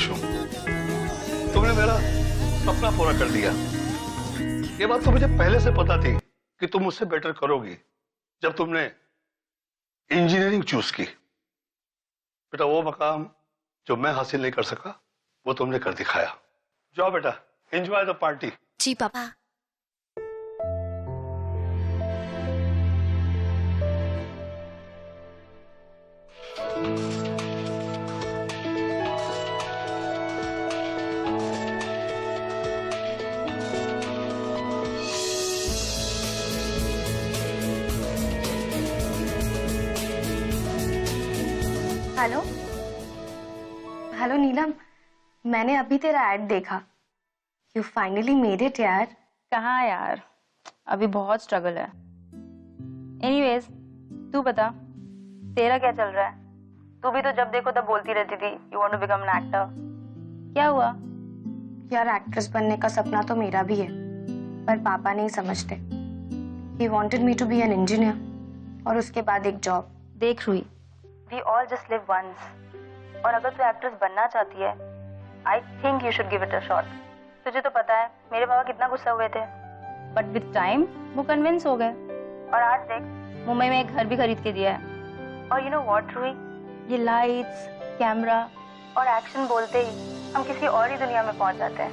खुश हूं। तुमने मेरा सपना पूरा कर दिया। ये बात तो मुझे पहले से पता थी कि तुम मुझसे बेटर करोगी जब तुमने इंजीनियरिंग चूज की। बेटा वो मकाम जो मैं हासिल नहीं कर सका वो तुमने कर दिखाया। जाओ बेटा, एंजॉय द पार्टी। जी पापा। हेलो हेलो नीलम, मैंने अभी तेरा ऐड देखा। यू फाइनली मेड इट यार। कहाँ यार, अभी बहुत स्ट्रगल है। एनीवेज, तू बता, तेरा क्या चल रहा है? तू भी तो जब देखो तब बोलती रहती थी you want to become an actor. क्या हुआ? यार एक्ट्रेस बनने का सपना तो मेरा भी है, पर पापा नहीं समझते। He wanted me to be an engineer और उसके बाद एक जॉब। देख Ruhi, we all just live once, और अगर तू एक्ट्रेस बनना चाहती है I think you should give it a shot. तुझे तो पता है मेरे पापा कितना गुस्सा हुए थे, बट विद टाइम वो कन्विंस हो गए और आज देख मुंबई में एक घर भी खरीद के दिया है। और यू नो व्हाट रुई, ये लाइट्स, कैमरा और एक्शन बोलते ही हम किसी और ही दुनिया में पहुंच जाते हैं।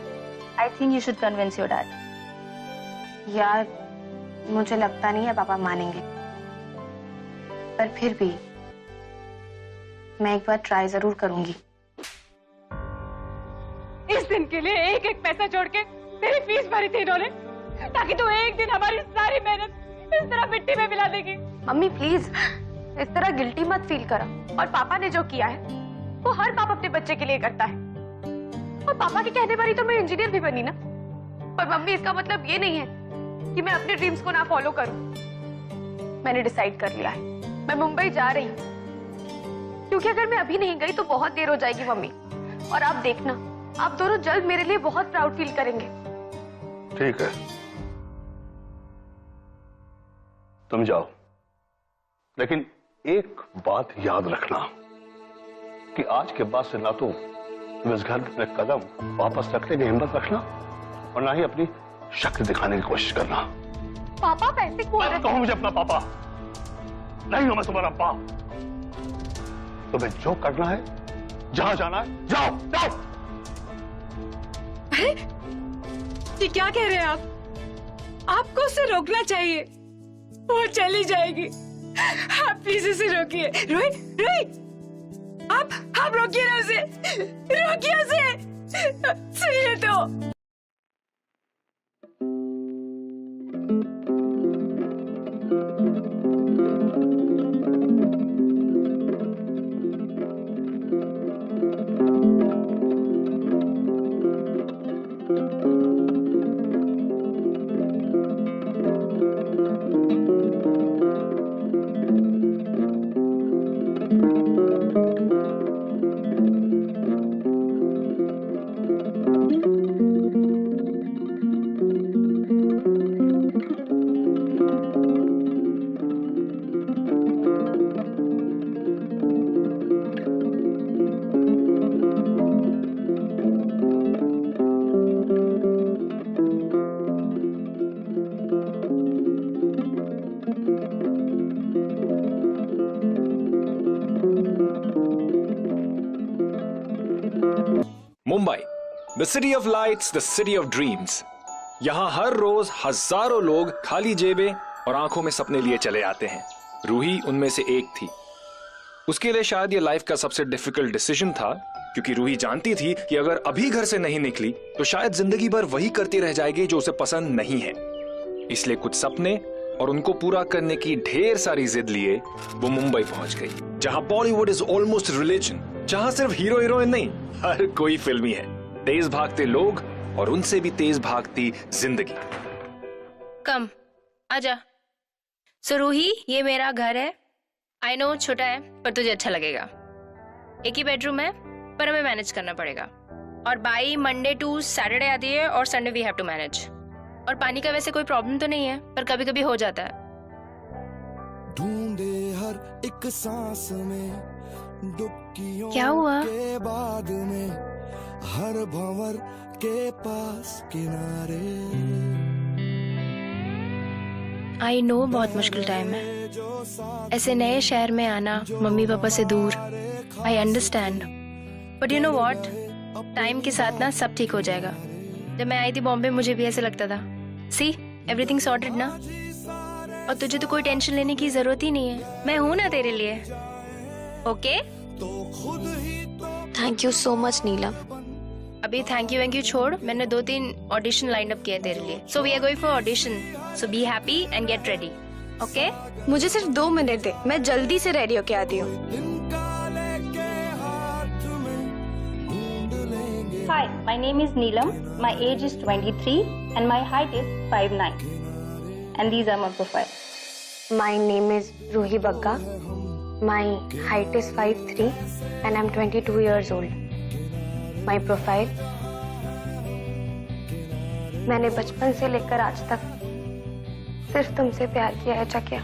आई think you should convince your dad. यार मुझे लगता नहीं है पापा मानेंगे, पर फिर भी मैं एक बार ट्राई जरूर करूंगी। इस दिन के लिए एक एक पैसा जोड़ के तेरी फीस भरी थी इन्होंने, ताकि तू एक दिन हमारी सारी मेहनत इस तरह मिट्टी में मिला देगी। मम्मी प्लीज इस तरह गिल्टी मत फील करो। और पापा ने जो किया है वो हर बाप अपने बच्चे के लिए करता है, और पापा के कहने पर ही तो मैं इंजीनियर भी बनी ना। पर मम्मी इसका मतलब ये नहीं है कि मैं अपने ड्रीम्स को ना फॉलो करूं। मैंने डिसाइड कर लिया है, मैं मुंबई जा रही हूँ, क्योंकि अगर मैं अभी नहीं गई तो बहुत देर हो जाएगी मम्मी। और आप देखना, आप दोनों जल्द मेरे लिए बहुत प्राउड फील करेंगे। ठीक है, तुम जाओ, लेकिन एक बात याद रखना कि आज के बाद से ना तो तुम इस घर में कदम वापस रखने की हिम्मत रखना और ना ही अपनी शक्ति दिखाने की कोशिश करना। पापा पैसे कौन मत कहो मुझे अपना पापा, नहीं हूं मैं तुम्हारा बाप। तुम्हें जो करना है, जहां जाना है, जाओ जाओ। अरे ये क्या कह रहे हैं आप? आपको उसे रोकना चाहिए, वो चली जाएगी। आप प्लीज उसे रोकिए। रोई रोई, आप रोकिए ना उसे, रोकिए उसे। सुनिए तो। Mumbai, the city of lights, the city of dreams. यहाँ हर रोज हजारों लोग खाली जेबें और आंखों में सपने लिए चले आते हैं। रूही उनमें से एक थी। उसके लिए शायद ये लाइफ का सबसे डिफिकल्ट डिसीजन था, क्योंकि रूही जानती थी कि अगर अभी घर से नहीं निकली तो शायद जिंदगी भर वही करती रह जाएगी जो उसे पसंद नहीं है। इसलिए कुछ सपने और उनको पूरा करने की ढेर सारी जिद लिए वो मुंबई पहुंच गई, जहां बॉलीवुड इज ऑलमोस्ट रिलीजन, जहां सिर्फ हीरो हीरोइन नहीं, हर कोई फिल्मी है। तेज भागते लोग और उनसे भी तेज भागती जिंदगी। कम आजा। सो रूही, ये मेरा घर है। आई नो छोटा है, पर तुझे अच्छा लगेगा। एक ही बेडरूम है, पर हमें मैनेज करना पड़ेगा। और बाई मंडे टू सैटरडे आती है और Sunday we have to manage. और पानी का वैसे कोई प्रॉब्लम तो नहीं है, पर कभी कभी हो जाता है। ढूंढे हर एक सांस में डुबकियों क्या हुआ? के बाद में हर भंवर के पास किनारे। आई नो बहुत मुश्किल टाइम है, ऐसे नए शहर में आना, मम्मी पापा से दूर। I understand, but you know what, time के साथ ना सब ठीक हो जाएगा। जब मैं आई थी बॉम्बे मुझे भी ऐसे लगता था, सी एवरीथिंग सॉर्टेड ना। और तुझे तो कोई टेंशन लेने की जरूरत ही नहीं है, मैं हूं ना तेरे लिए। Okay? Thank you so much Neelam. अभी थैंक यू छोड़, मैंने 2-3 ऑडिशन लाइन अप किए तेरे लिए। So we are going for audition, so be happy and get ready. Okay? मुझे सिर्फ 2 मिनट दे, मैं जल्दी से रेडी होके आती हूँ। Hi, my name is Neelam. My age is 23 and my height is 5'9". And these are my profile. My name is Ruhi Bagga. My height is 5'3" and I'm 22 years old. My profile. मैंने बचपन से लेकर आज तक सिर्फ तुमसे प्यार किया है चकिया,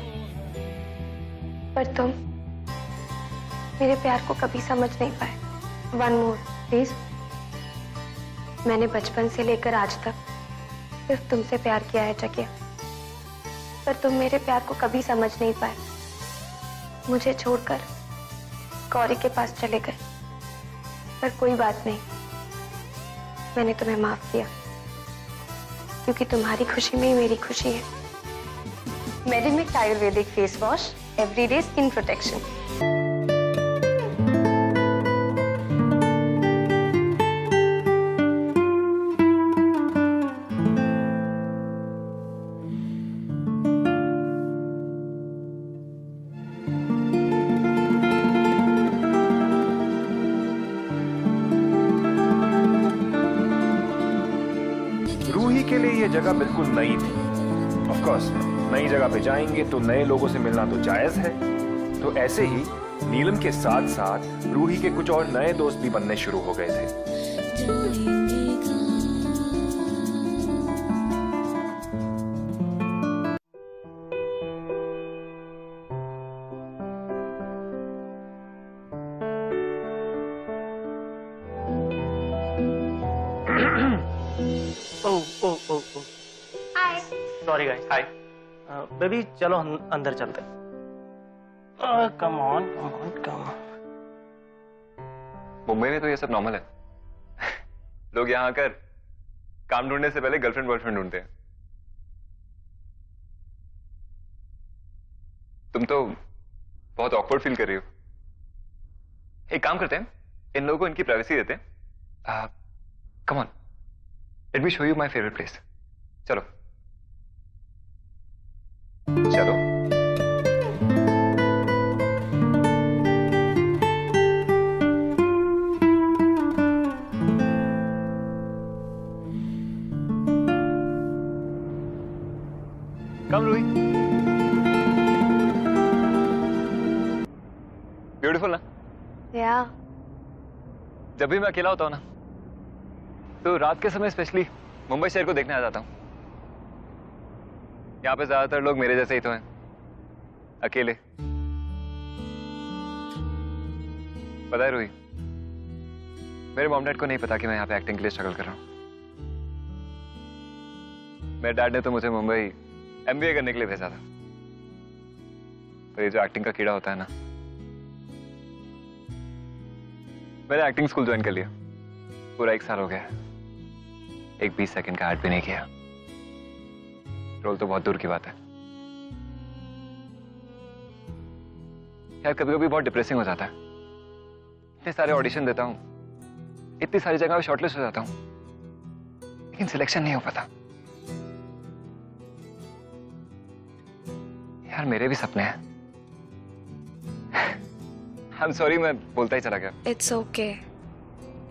पर तुम मेरे प्यार को कभी समझ नहीं पाए। One more, please. मैंने बचपन से लेकर आज तक सिर्फ तुमसे प्यार किया है चकिया, पर तुम मेरे प्यार को कभी समझ नहीं पाए। मुझे छोड़कर गौरी के पास चले गए, पर कोई बात नहीं, मैंने तुम्हें माफ किया, क्योंकि तुम्हारी खुशी में ही मेरी खुशी है। Medimix ayurvedic face wash, everyday skin protection. Ruhi के लिए ये जगह बिल्कुल नई थी। ऑफ कोर्स नई जगह पे जाएंगे तो नए लोगों से मिलना तो जायज है। तो ऐसे ही नीलम के साथ साथ रूही के कुछ और नए दोस्त भी बनने शुरू हो गए थे। हाय। सॉरी गाइस, हाय। बेबी चलो अंदर चलते। Come on come on come. Mumbai में तो ये सब नॉर्मल है। लोग यहाँ आकर काम ढूंढने से पहले गर्लफ्रेंड बॉयफ्रेंड ढूंढते हैं। तुम तो बहुत ऑकवर्ड फील कर रही हो। एक काम करते हैं, इन लोगों को इनकी प्राइवेसी देते हैं। Come on, let me show you my favourite place. चलो चलो। कम रूही। ब्यूटीफुल ना? या जब भी मैं अकेला होता हूँ ना, तो रात के समय स्पेशली मुंबई शहर को देखने आ जाता हूँ। यहाँ पे ज्यादातर लोग मेरे जैसे ही तो हैं, अकेले। पता है रूही, मेरे मॉम डैड को नहीं पता कि मैं यहाँ पे एक्टिंग के लिए स्ट्रगल कर रहा हूँ। मेरे डैड ने तो मुझे मुंबई एमबीए करने के लिए भेजा था, पर ये जो एक्टिंग का कीड़ा होता है ना, मैंने एक्टिंग स्कूल ज्वाइन कर लिया। पूरा 1 साल हो गया, एक 20 सेकंड का ऐड भी नहीं किया। रोल तो बहुत दूर की बात है। यार कभी कभी बहुत डिप्रेसिंग हो जाता है। इतने सारे ऑडिशन देता हूं, इतनी सारी जगह पे शॉर्टलिस्ट हो जाता हूं, लेकिन सिलेक्शन नहीं हो पाता। यार मेरे भी सपने हैं। आई एम सॉरी, मैं बोलता ही चला गया। It's okay.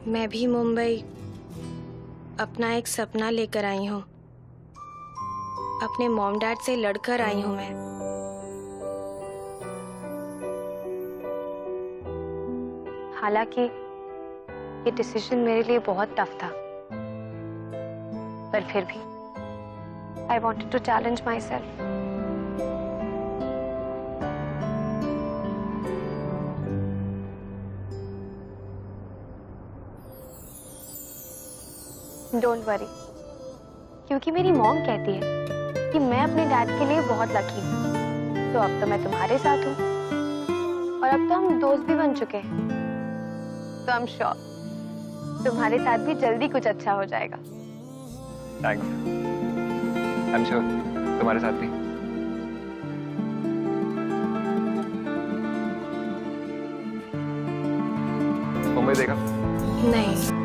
मैं भी मुंबई अपना एक सपना लेकर आई हूँ। अपने मॉम डैड से लड़कर आई हूँ मैं। हालांकि ये डिसीजन मेरे लिए बहुत टफ था, पर फिर भी I wanted to challenge myself. Don't worry, क्योंकि मेरी मॉम कहती है कि मैं अपने डैड के लिए बहुत लकी हूँ। तो अब तो मैं तुम्हारे साथ हूँ और अब तो हम दोस्त भी बन चुके हैं। तो आई एम श्योर तुम्हारे साथ भी जल्दी कुछ अच्छा हो जाएगा। थैंक्स। आई एम श्योर तुम्हारे साथ भी। मुंबई देखा? नहीं।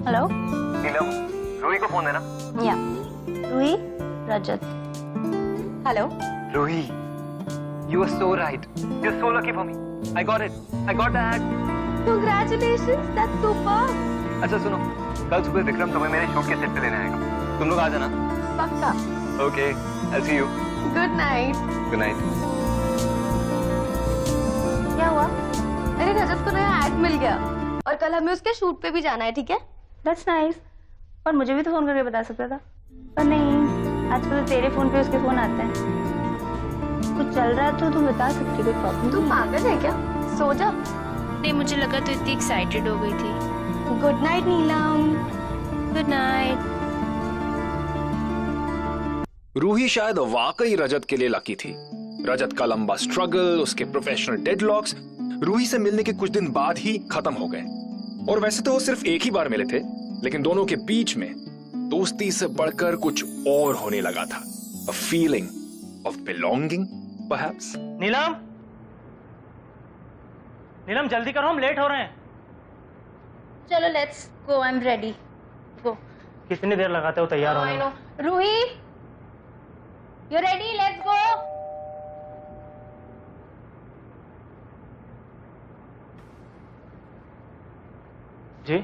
हेलो नीलम, रूही को फोन देना। या Ruhi, Rajat. Hello Ruhi, you are so right. You're so lucky for me. I got it. I got that. Congratulations, that's super. अच्छा सुनो, कल सुबह विक्रम तुम्हें मेरे शूट के सेट पे लेने आएगा। तुम लोग आ जाना। पक्का। Okay, I'll see you. Good night. Good night. क्या हुआ? अरे रजत को नया एड मिल गया और कल हमें उसके शूट पे भी जाना है, ठीक है? That's nice. पर मुझे भी तो फोन करके बता सकता था। पर नहीं, आजकल तेरे फोन पे उसके फोन आते हैं। कुछ चल रहा है तो तू बता सकती, कोई प्रॉब्लम? तू पागल है क्या? सो जा। नहीं, मुझे लगा तो इतनी एक्साइटेड हो गई थी। Good night Neelam. Good night. Ruhi शायद वाकई रजत के लिए लकी थी। रजत का लंबा स्ट्रगल, उसके प्रोफेशनल डेडलॉक्स रूही से मिलने के कुछ दिन बाद ही खत्म हो गए। और वैसे तो वो सिर्फ एक ही बार मिले थे, लेकिन दोनों के बीच में दोस्ती से बढ़कर कुछ और होने लगा था। A feeling of belonging, perhaps? नीलम, नीलम जल्दी करो, हम लेट हो रहे हैं। चलो let's go, I am ready. Go. कितनी देर लगाते हो तैयार होने में? Ruhi, you ready? Let's go. जी?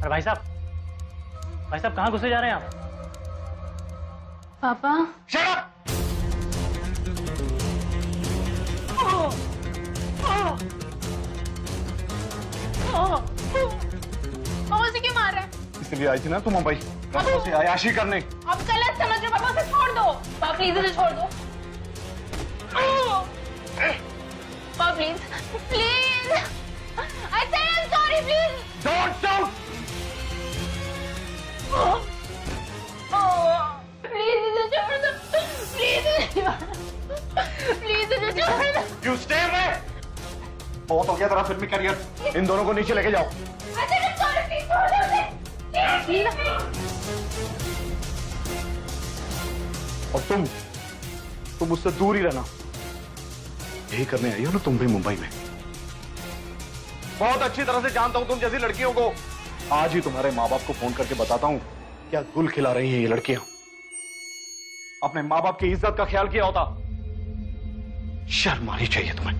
अरे भाई साहब कहाँ घुसे जा रहे हैं आप? पापा। Shut up! पापा से क्यों मार रहा है? इसलिए आई थी ना तू मुंबई, रातों से अयाशी करने। अब गलत समझ रहे हो, पापा से छोड़ दो। पापा प्लीज इसे छोड़ दो। पापा please, please. I said I am sorry, please. Don't shout! Please इसे छोड़ दो। प्लीज इसे छोड़ दो। You stay away! बहुत हो गया तेरा फिल्मी करियर। इन दोनों को नीचे लेके जाओ। I said I am sorry, please छोड़ दो उसे। और तुम मुझसे दूर ही रहना। यही करने आई हो ना तुम भी मुंबई में। बहुत अच्छी तरह से जानता हूं तुम जैसी लड़कियों को। आज ही तुम्हारे माँ बाप को फोन करके बताता हूं क्या गुल खिला रही हैं ये लड़कियां। अपने माँ बाप की इज्जत का ख्याल किया होता। शर्म आनी चाहिए तुम्हें।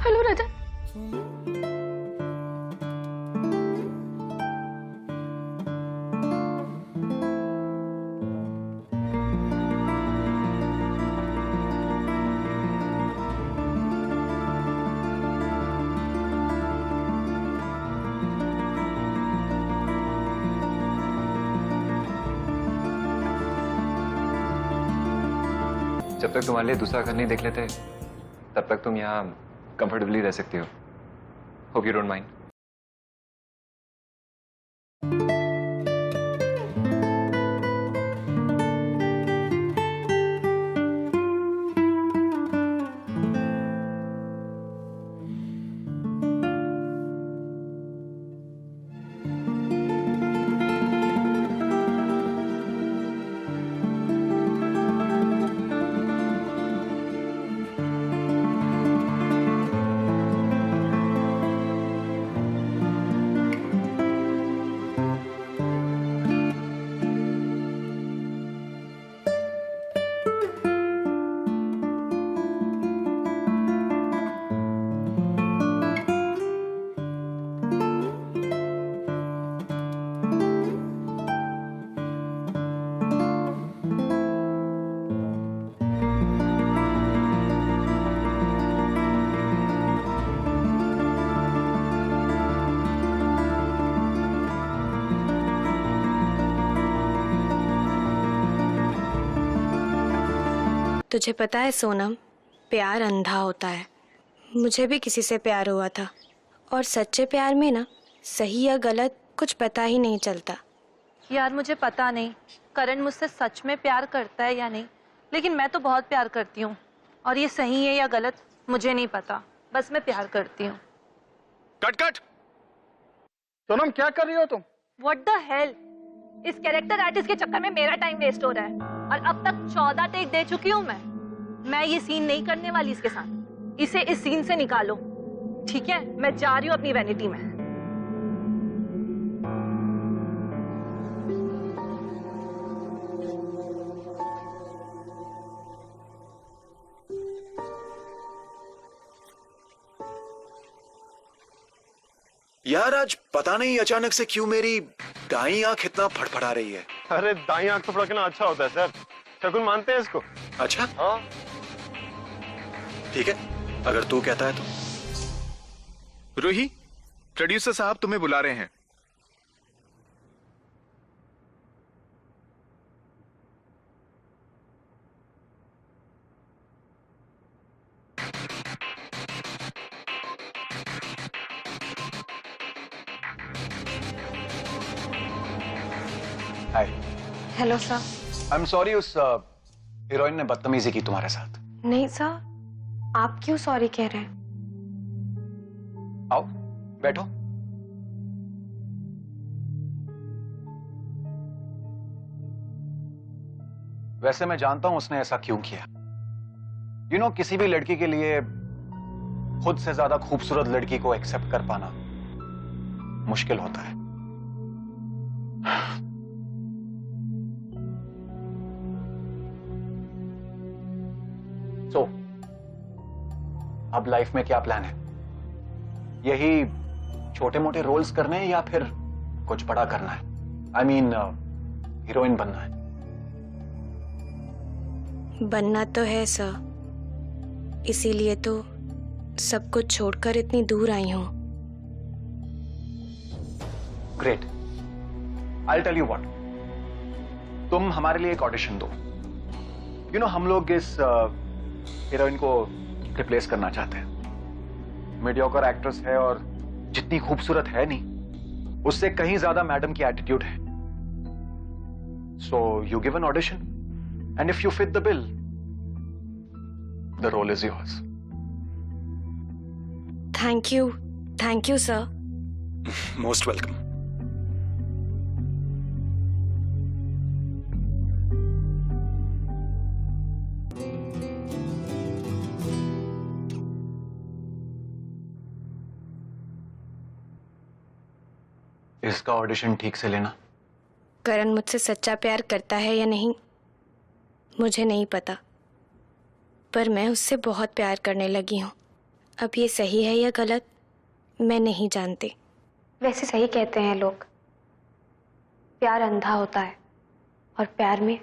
हेलो रजत। जब तक तुम्हारे लिए दूसरा घर नहीं देख लेते तब तक तुम यहाँ कंफर्टेबली रह सकती हो। Hope you don't mind. तुझे पता है सोनम, प्यार अंधा होता है। मुझे भी किसी से प्यार हुआ था, और सच्चे प्यार में ना सही या गलत कुछ पता ही नहीं चलता। यार मुझे पता नहीं करण मुझसे सच में प्यार करता है या नहीं, लेकिन मैं तो बहुत प्यार करती हूँ, और ये सही है या गलत मुझे नहीं पता, बस मैं प्यार करती हूँ। Cut cut. सोनम क्या कर रही हो तुम? What the hell? इस कैरेक्टर आर्टिस्ट के चक्कर में मेरा टाइम वेस्ट हो रहा है, और अब तक 14 टेक दे चुकी हूँ मैं ये सीन नहीं करने वाली इसके साथ। इसे इस सीन से निकालो, ठीक है? मैं जा रही हूँ अपनी वैनिटी में। यार आज पता नहीं अचानक से क्यों मेरी दाईं आंख इतना फड़फड़ा रही है। अरे दाईं आंख तो फड़कना अच्छा होता है सर, शकुन मानते हैं इसको। अच्छा हाँ ठीक है, अगर तू कहता है तो। रूही, प्रोड्यूसर साहब तुम्हें बुला रहे हैं। Hi. Hello sir. I am sorry, उस हीरोइन ने बदतमीजी की तुम्हारे साथ। नहीं सर, आप क्यों सॉरी कह रहे हैं? आओ बैठो। वैसे मैं जानता हूं उसने ऐसा क्यों किया। यू नो, किसी भी लड़की के लिए खुद से ज्यादा खूबसूरत लड़की को एक्सेप्ट कर पाना मुश्किल होता है। So, अब लाइफ में क्या प्लान है? यही छोटे मोटे रोल्स करने हैं या फिर कुछ बड़ा करना है? आई मीन हीरोइन बनना है। बनना तो है सर, इसीलिए तो सब कुछ छोड़कर इतनी दूर आई हूं। Great, I tell you what, तुम हमारे लिए एक ऑडिशन दो। यू नो, हम लोग इस हीरोइन को रिप्लेस करना चाहते हैं। मीडियोकर एक्ट्रेस है और जितनी खूबसूरत है नहीं, उससे कहीं ज्यादा मैडम की एटीट्यूड है। So you give an audition and if you fit the bill, the role is yours. Thank you sir. Most welcome. इसका ऑडिशन ठीक से लेना। करण मुझसे सच्चा प्यार करता है या नहीं मुझे नहीं पता, पर मैं उससे बहुत प्यार करने लगी हूँ। अब ये सही है या गलत मैं नहीं जानती। वैसे सही कहते हैं लोग, प्यार अंधा होता है और प्यार में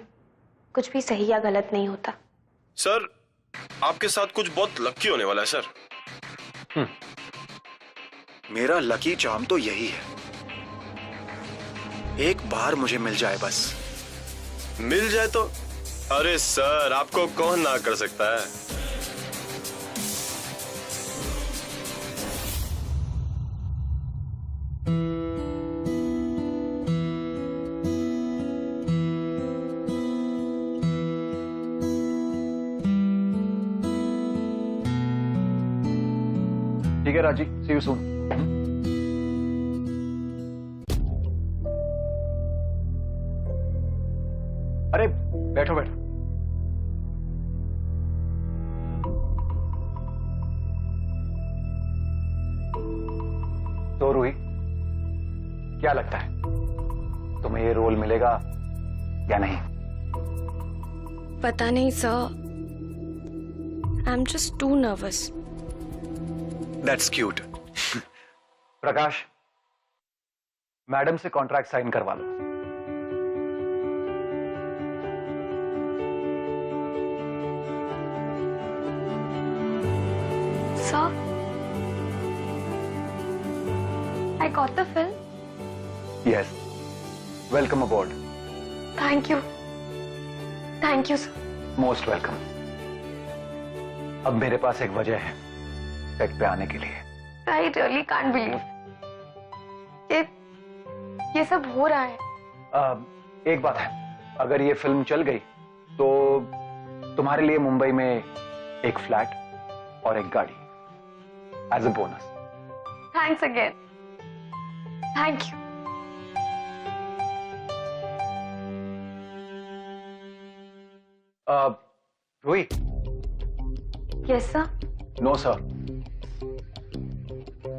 कुछ भी सही या गलत नहीं होता। सर, आपके साथ कुछ बहुत लकी होने वाला है सर। मेरा लकी चार्म तो यही है, एक बार मुझे मिल जाए बस। मिल जाए तो? अरे सर, आपको कौन ना कर सकता है। ठीक है राजी, सी यू सून। अरे बैठो बैठो। तो रूही, क्या लगता है तुम्हें ये रोल मिलेगा या नहीं? पता नहीं sir, I am just too nervous. That's cute. Prakash, madam से कॉन्ट्रैक्ट साइन करवा लो। Sir, I got the film. Yes. Welcome aboard. Thank you. Thank you, sir. Most welcome. अब मेरे पास एक वजह है सेट पे आने के लिए। I really can't believe ये सब हो रहा है। एक बात है, अगर ये फिल्म चल गई तो तुम्हारे लिए मुंबई में एक फ्लैट और एक गाड़ी as a bonus. Thanks again. Thank you. Ruhi. Yes sir. No sir,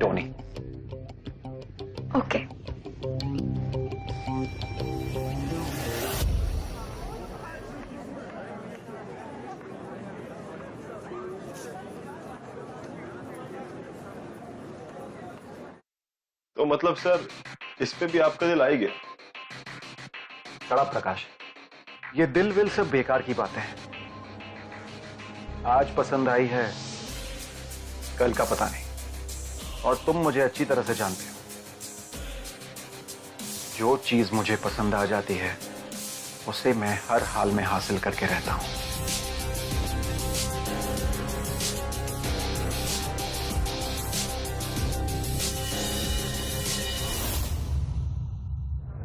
Tony. Okay. तो मतलब सर इस पे भी आपका दिल आ ही गया? बड़ा प्रकाश, ये दिल विल सब बेकार की बातें हैं। आज पसंद आई है, कल का पता नहीं। और तुम मुझे अच्छी तरह से जानते हो, जो चीज मुझे पसंद आ जाती है उसे मैं हर हाल में हासिल करके रहता हूं।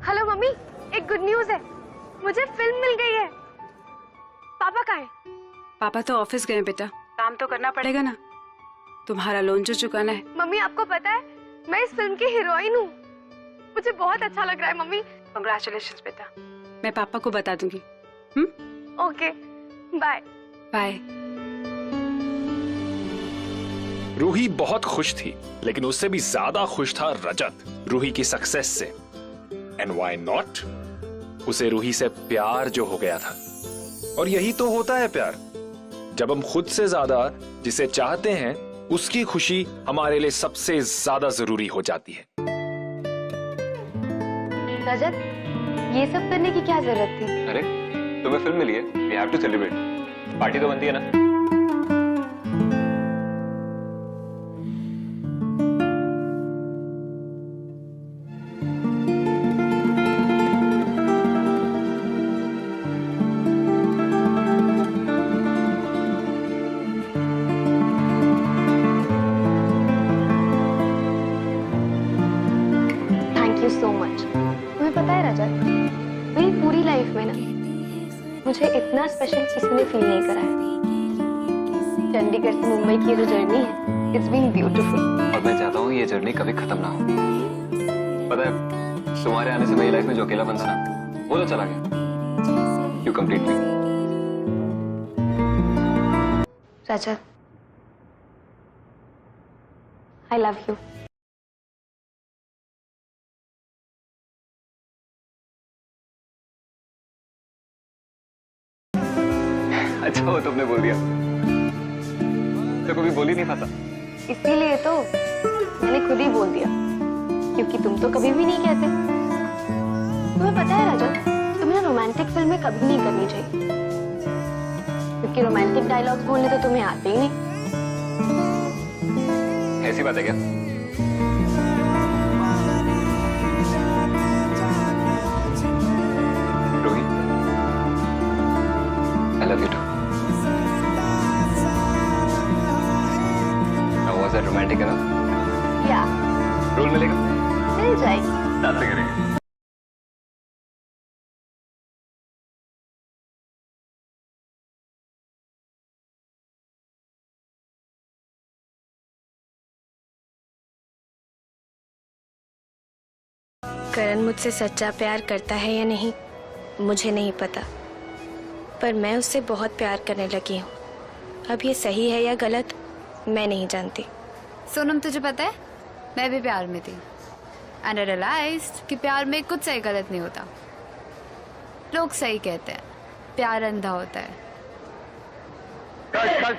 हेलो मम्मी, एक गुड न्यूज है, मुझे फिल्म मिल गई है। पापा कहाँ हैं? पापा तो ऑफिस गए बेटा, काम तो करना पड़ेगा ना, तुम्हारा लोन जो चुकाना है। मम्मी आपको पता है मैं इस फिल्म की हीरोइन हूँ, मुझे बहुत अच्छा लग रहा है मम्मी। कांग्रेचुलेशंस बेटा, मैं पापा को बता दूंगी। Okay bye. बाय। रूही बहुत खुश थी, लेकिन उससे भी ज्यादा खुश था रजत रूही की सक्सेस से। एंड व्हाई नॉट, उसे रूही से प्यार जो हो गया था। और यही तो होता है प्यार, जब हम खुद से ज्यादा जिसे चाहते हैं उसकी खुशी हमारे लिए सबसे ज्यादा जरूरी हो जाती है। रजत, ये सब करने की क्या जरूरत थी? अरे तुम्हें फिल्म मिली है, we have to celebrate. Party तो बनती है ना। Thank you so much. तुम्हें पता है रजत, मेरी पूरी लाइफ में ना मुझे इतना स्पेशल किसी ने फील नहीं करा है। चंडीगढ़ से मुंबई की जो जर्नी है, इट्स बीन ब्यूटीफुल। और मैं चाहता हूँ ये जर्नी कभी खत्म ना हो। पता है तुम्हारे आने से मेरी लाइफ में जो अकेलापन था ना, वो तो चला गया। You complete me. Rajat, I love you. अच्छा वो तुमने बोल दिया, तो कभी बोल ही नहीं पाता। इसीलिए तो मैंने खुद ही बोल दिया, क्योंकि तुम तो कभी भी नहीं कहते। तुम्हें पता है रजत, तुम्हें रोमांटिक फिल्में कभी नहीं करनी चाहिए, क्योंकि रोमांटिक डायलॉग्स बोलने तो तुम्हें आते ही नहीं। ऐसी बात है क्या? Ruhi, I love you too. Now was that romantic enough? क्या रोल मिलेगा? मिल जाएगी। साथ में करेंगे। करण मुझसे सच्चा प्यार करता है या नहीं मुझे नहीं पता, पर मैं उससे बहुत प्यार करने लगी हूँ। अब ये सही है या गलत मैं नहीं जानती। सोनम, तुझे पता है मैं भी प्यार में थी, एंड आई रियलाइज्ड कि प्यार में कुछ सही गलत नहीं होता। लोग सही कहते हैं, प्यार अंधा होता है। Cut cut.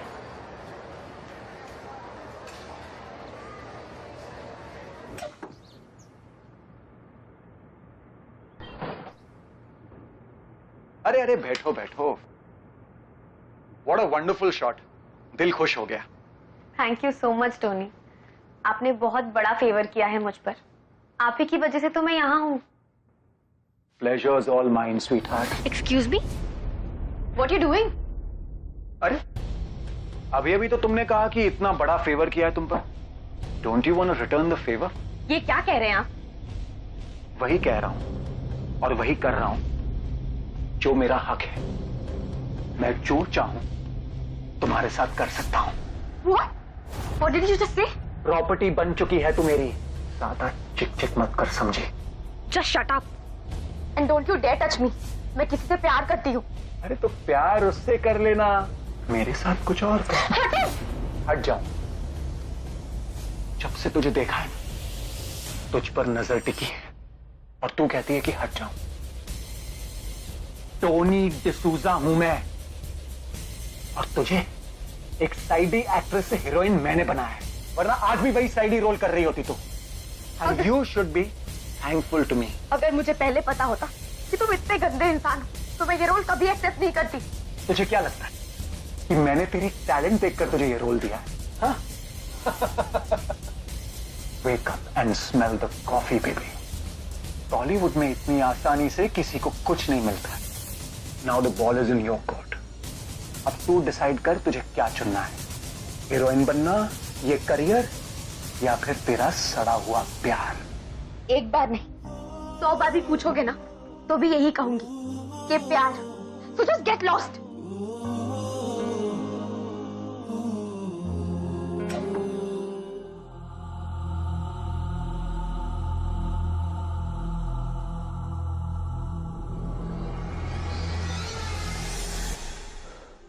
अरे अरे बैठो बैठो। व्हाट अ वंडरफुल शॉट, दिल खुश हो गया। Thank you so much Tony, आपने बहुत बड़ा फेवर किया है मुझ पर। आप ही की वजह से तो मैं यहाँ हूँ। Pleasures all mine sweet heart. Excuse me, what you doing? अरे अभी अभी तो तुमने कहा कि इतना बड़ा फेवर किया है तुम पर. Don't you want to return the favour? ये क्या कह रहे हैं आप? वही कह रहा हूं और वही कर रहा हूं जो मेरा हक है. मैं जो चाहूं तुम्हारे साथ कर सकता हूं. What did you just say? Property बन चुकी है तू मेरी. ज्यादा चिक चिक मत कर, समझे? Just shut up and don't you dare touch me. मैं किसी से प्यार करती हूँ. अरे तो प्यार उससे कर लेना, मेरे साथ कुछ और कर. हट जाऊं. जब से तुझे देखा है तुझ पर नजर टिकी है और तू कहती है कि हट जाऊं. टोनी डिसूजा हूं मैं और तुझे एक साइडी एक्ट्रेस से हीरोइन मैंने बनाया है, वरना आज भी वही साइडी रोल कर रही होती तू. And you should be thankful to me. अगर मुझे पहले पता होता कि तुम इतने गंदे इंसान हो तो मैं ये रोल कभी एक्सेप्ट नहीं करती. तुझे क्या लगता है कि मैंने तेरी टैलेंट देखकर तुझे ये रोल दिया है? हाँ? Wake up and smell the coffee, baby. Bollywood में इतनी आसानी से किसी को कुछ नहीं मिलता. Now the ball is in your court. अब तू डिसाइड कर तुझे क्या चुनना है. हीरोइन बनना, ये करियर, या फिर तेरा सड़ा हुआ प्यार. एक बार नहीं 100 बार भी पूछोगे ना तो भी यही कहूंगी कि प्यार. So just get lost.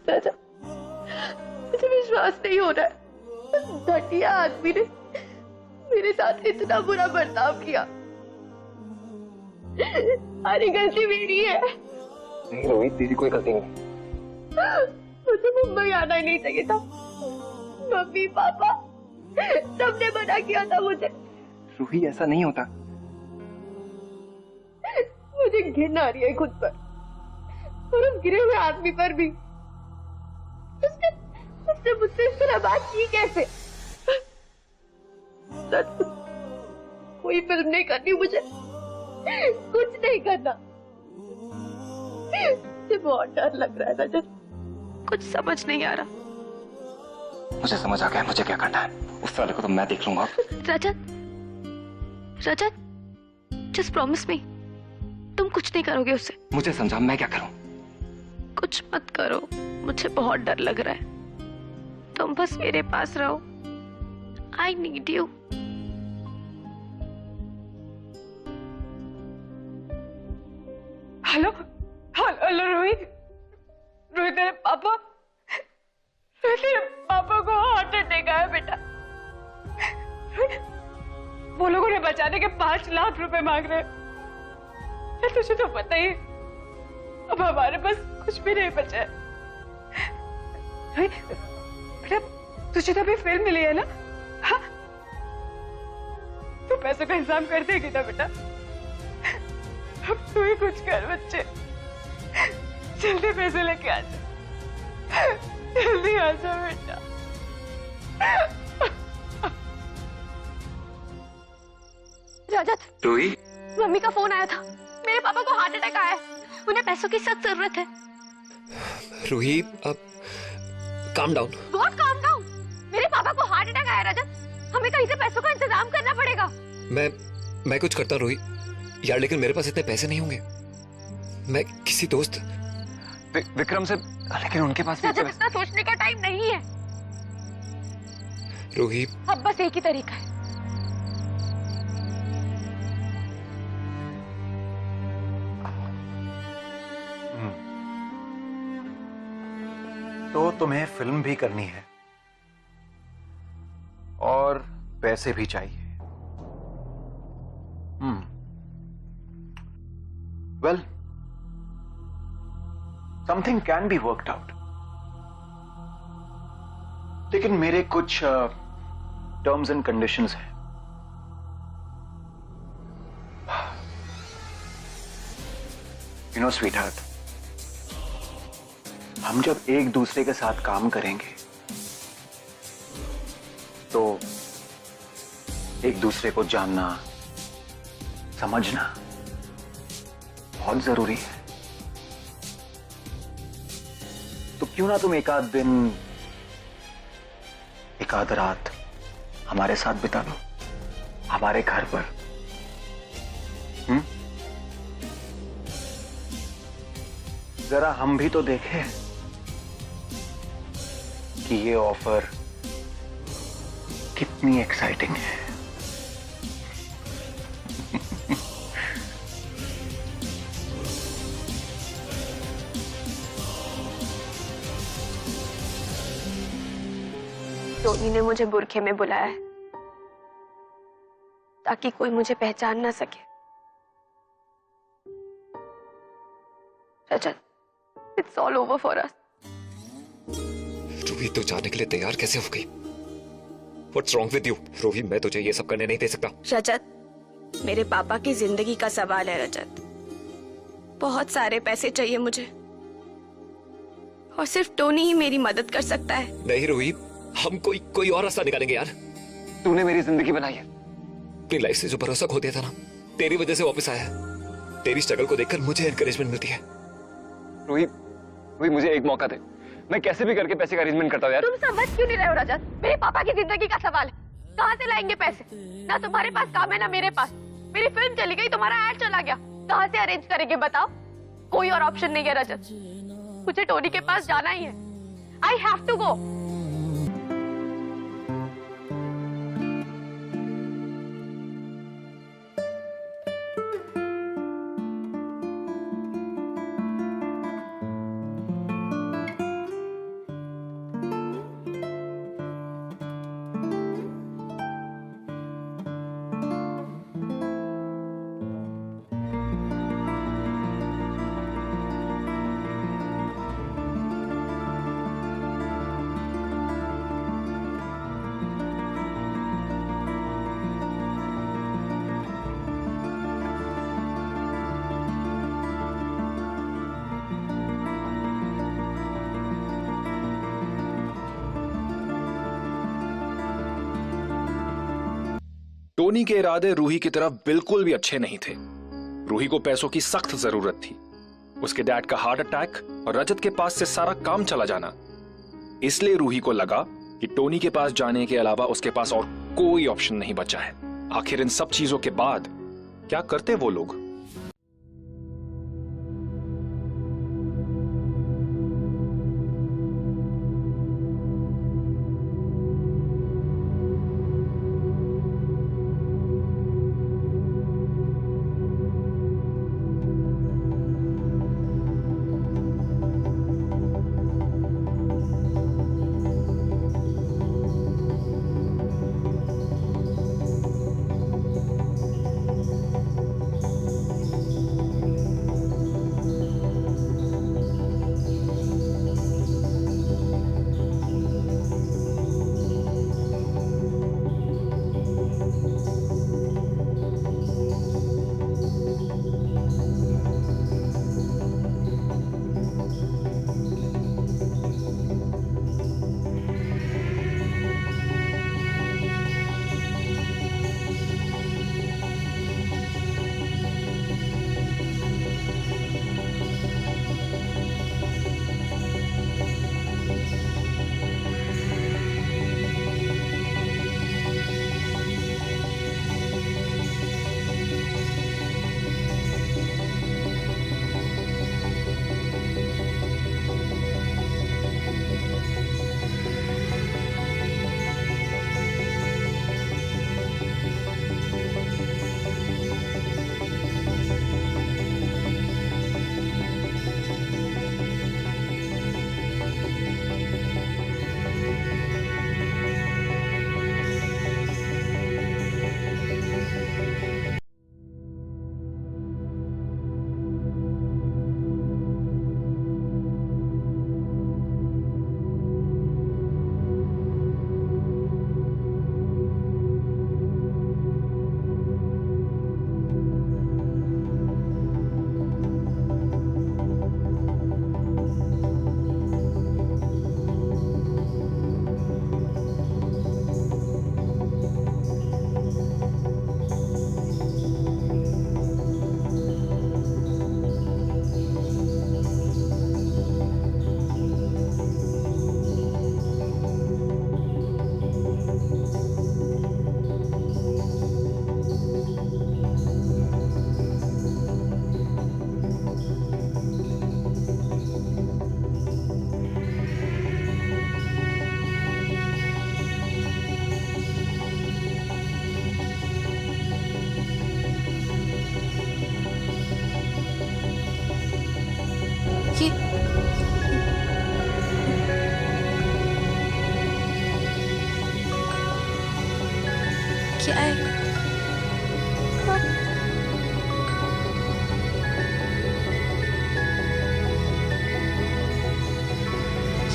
राजा, मुझे विश्वास नहीं हो रहा है. घटिया आदमी ने मेरे साथ इतना बुरा बर्ताव किया. सारी गलती मेरी है. नहीं रोहित, तेरी कोई गलती नहीं. मुझे मुंबई आना ही नहीं चाहिए था. मम्मी पापा सबने मना किया था मुझे. रूही, ऐसा नहीं होता. मुझे घिन आ रही है खुद पर और उस गिरे हुए आदमी पर भी. उसने मुझसे इस तरह बात की कैसे? कोई फिल्म नहीं करनी मुझे, कुछ नहीं करना. मुझे बहुत डर लग रहा है रजत. कुछ समझ नहीं आ रहा. मुझे समझ आ गया मुझे क्या करना है. उस वाले को तो मैं देख लूंगा. रजत, रजत, जस्ट प्रॉमिस मी तुम कुछ नहीं करोगे उससे. मुझे समझा, मैं क्या करूं? कुछ मत करो, मुझे बहुत डर लग रहा है. तुम बस मेरे पास रहो. I need you. Hello hello Rohit. Rohit, तेरे पापा को हार्ट अटैक आया बेटा. वो लोगों ने बचाने के 5 लाख रुपए मांग रहे हैं. तुझे तो पता ही, अब हमारे पास कुछ भी नहीं बचा है. बेटा, तुझे तो अभी फिल्म मिली है ना? हाँ? तू पैसों का इंतजाम कर देगी ना बेटा? अब तू ही कुछ कर बच्चे. जल्दी पैसे लेके आ जा. जल्दी आ जा बेटा. रजत, रूही, मम्मी का फोन आया था. मेरे पापा को हार्ट अटैक आया है. उन्हें पैसों की सख्त जरूरत है. रूही, अब calm down. What calm down? मेरे पापा को हार्ट अटैक आया रजत. हमें कहीं से पैसों का इंतजाम करना पड़ेगा. मैं कुछ करता रूही यार, लेकिन मेरे पास इतने पैसे नहीं होंगे. मैं किसी दोस्त विक्रम से, लेकिन उनके पास रजत, इतना सोचने का टाइम नहीं है. रूही, अब बस एक ही तरीका है. तो तुम्हें फिल्म भी करनी है और पैसे भी चाहिए. Well, something can be worked out. लेकिन मेरे कुछ टर्म्स एंड कंडीशंस हैं. यू नो स्वीटहार्ट, हम जब एक दूसरे के साथ काम करेंगे तो एक दूसरे को जानना, समझना बहुत जरूरी है. तो क्यों ना तुम एक आध दिन एक आध रात हमारे साथ बिता लो, हमारे घर पर। जरा हम भी तो देखें कि ये ऑफर कितनी एक्साइटिंग है। टोनी ने मुझे बुरखे में बुलाया है ताकि कोई मुझे पहचान ना सके। Rajat, it's all over for us. Ruhi तो जाने के लिए तैयार कैसे हो गई? What's wrong with you? Ruhi, मैं तुझे ये सब करने नहीं दे सकता। रजत, मेरे पापा की जिंदगी का सवाल है रजत। बहुत सारे पैसे चाहिए मुझे और सिर्फ टोनी ही मेरी मदद कर सकता है। नहीं रूही, हम कोई और रास्ता निकालेंगे यार। तूने मेरी जिंदगी बनाई है, अपनी लाइफ से जो भरोसा खो दिया था ना, तेरी वजह से वापस आया है। तेरी स्ट्रगल को देखकर मुझे एनकरेजमेंट मिलती है। रूही, मुझे एक मौका दे, मैं कैसे भी करके पैसे का अरेंजमेंट करता हूँ यार। तुम समझ क्यों नहीं रहे हो रजत? मेरे पापा की जिंदगी का सवाल है, कहाँ से लाएंगे पैसे? ना तुम्हारे पास काम है ना मेरे पास। मेरी फिल्म चली गई, तुम्हारा एड चला गया, कहाँ से अरेंज करेंगे बताओ? कोई और ऑप्शन नहीं है रजत, मुझे टोनी के पास जाना ही है। I have to go. Tony के इरादे रूही की तरफ बिल्कुल भी अच्छे नहीं थे। रूही को पैसों की सख्त जरूरत थी, उसके डैड का हार्ट अटैक और रजत के पास से सारा काम चला जाना। इसलिए रूही को लगा कि टोनी के पास जाने के अलावा उसके पास और कोई ऑप्शन नहीं बचा है। आखिर इन सब चीजों के बाद क्या करते वो लोग?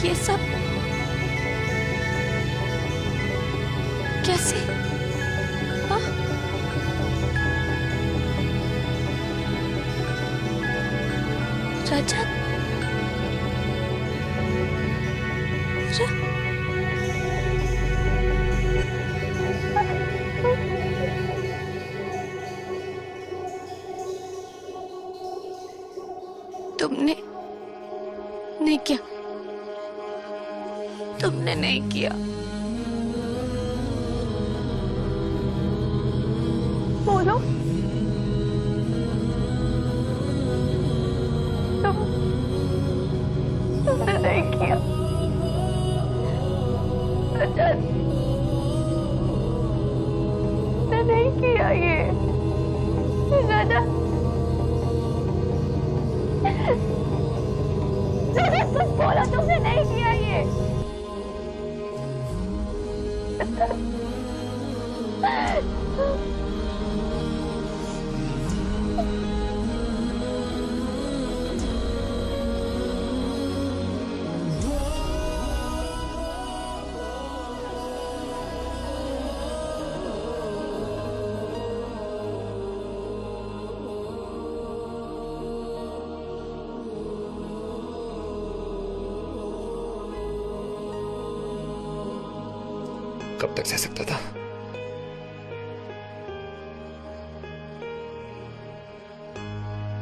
ये सब कैसे? हाँ? रजत? तुमने नहीं किया, तुमने नहीं किया। बोलो, तुमने नहीं किया। रजत, तुमने नहीं किया ये। रजत, कुछ बोला, तुमने नहीं किया ये। कब तक सह सकता था?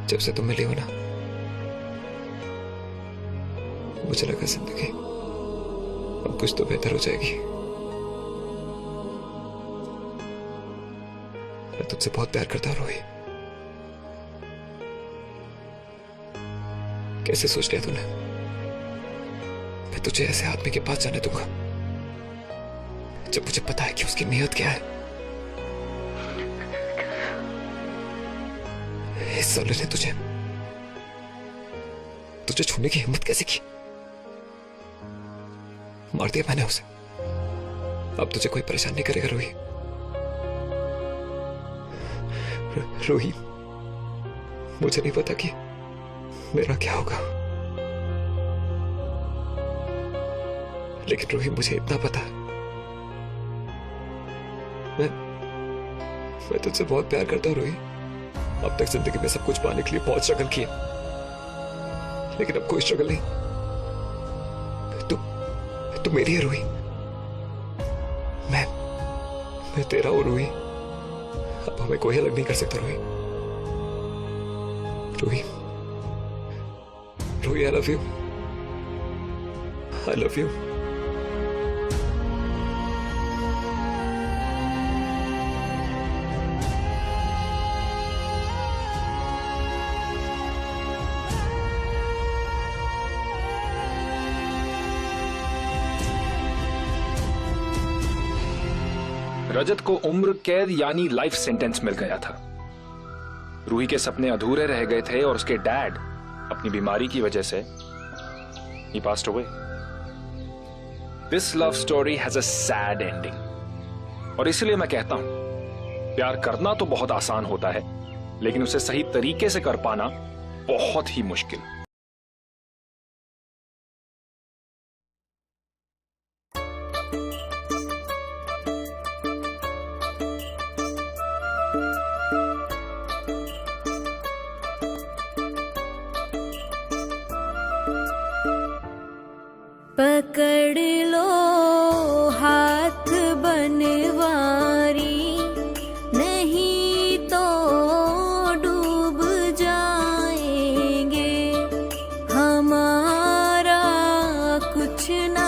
जब से तुम मिली हो ना, मुझे लगा जिंदगी अब कुछ तो बेहतर हो जाएगी। मैं तुमसे बहुत प्यार करता हूं रोही। कैसे सोच लिया तूने मैं तुझे ऐसे आदमी के पास जाने दूंगा जब मुझे पता है कि उसकी नीयत क्या है? इस साले ने तुझे छूने की हिम्मत कैसे की? मार दिया मैंने उसे। अब तुझे कोई परेशान नहीं करेगा रोही। रोही, मुझे नहीं पता कि मेरा क्या होगा, लेकिन रोही मुझे इतना पता है, मैं तुझसे बहुत प्यार करता हूं रोही। अब तक जिंदगी में सब कुछ पाने के लिए बहुत स्ट्रगल किया, लेकिन अब कोई स्ट्रगल नहीं। तू मेरी है रोही। मैं तेरा हूं रोही। अब हमें कोई अलग नहीं कर सकता Rohi. Rohi, I love you. I love you. Rajat को उम्र कैद यानी लाइफ सेंटेंस मिल गया था। रूही के सपने अधूरे रह गए थे और उसके डैड अपनी बीमारी की वजह से he passed away. This love story has a sad ending. और इसलिए मैं कहता हूं, प्यार करना तो बहुत आसान होता है, लेकिन उसे सही तरीके से कर पाना बहुत ही मुश्किल। पकड़ लो हाथ बनवारी, नहीं तो डूब जाएंगे, हमारा कुछ ना